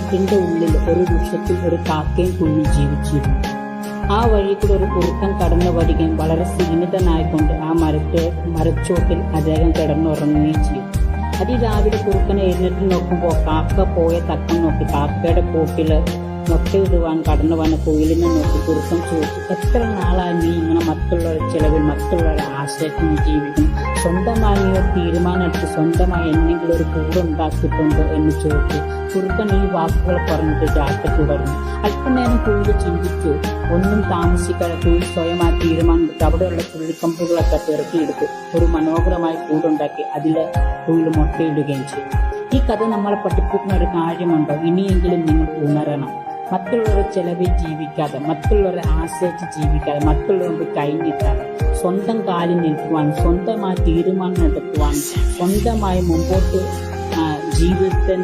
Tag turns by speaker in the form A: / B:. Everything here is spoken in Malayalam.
A: മരത്തിന്റെ ഉള്ളിൽ ഒരു വൃക്ഷത്തിൽ ഒരു കാക്കയും കുഞ്ഞും ജീവിച്ചിരുന്നു. ആ വഴി കൂടെ ഒരു കുറുക്കൻ കടന്നു വരികയും വളരെ ക്ഷീണിതനായിക്കൊണ്ട് ആ മരച്ചോട്ടിൽ അദ്ദേഹം കിടന്നുറങ്ങുകയും ചെയ്യും. അതിരാവിലെ കുറുക്കനെ എഴുന്നേറ്റ് നോക്കുമ്പോൾ കാക്ക പോയ തക്കം നോക്കി കാക്കയുടെ പോക്കില് മുട്ടയിടുവാൻ കടന്നു വന്ന കുയിലിനെ നോക്കി കുറുക്കൻ ചോദിച്ചു, എത്ര നാളായി നീ ഇങ്ങനെ മറ്റുള്ളവരുടെ ചിലവിൽ മറ്റുള്ളവരെ ആശ്രയിച്ച് ജീവിക്കുന്നു? സ്വന്തമായി നീ ഒരു തീരുമാനമെടുത്ത് സ്വന്തമായി എന്തെങ്കിലും ഒരു കൂടുണ്ടാക്കിയിട്ടുണ്ടോ എന്ന് ചോദിച്ചു. കുറുക്കൻ ഈ വാക്കുകൾ പറഞ്ഞിട്ട് യാത്ര തുടർന്നു. അല്പനേരം കുയിൽ ചിന്തിച്ചു. ഒന്നും താമസിക്കാതെ കുയിൽ സ്വയം ആ തീരുമാനമെടുത്ത് അവിടെയുള്ള ചുള്ളിക്കമ്പുകളൊക്കെ പെറുക്കിയെടുത്ത് ഒരു മനോഹരമായ കൂടുണ്ടാക്കി അതിലെ കുയിൽ മുട്ടയിടുകയും ചെയ്തു. ഈ കഥ നമ്മളെ പഠിപ്പിക്കുന്ന ഒരു കാര്യമുണ്ടോ? ഇനിയെങ്കിലും നിങ്ങൾ ഉണരണം. മറ്റുള്ളവരുടെ ചെലവിൽ ജീവിക്കാതെ, മറ്റുള്ളവരെ ആശ്രയിച്ച് ജീവിക്കാതെ, മറ്റുള്ളവരുടെ കൈനീട്ടാതെ സ്വന്തം കാലിൽ നിൽക്കുവാൻ, സ്വന്തമായി തീരുമാനം എടുക്കുവാൻ, സ്വന്തമായി മുമ്പോട്ട് ജീവിതത്തെ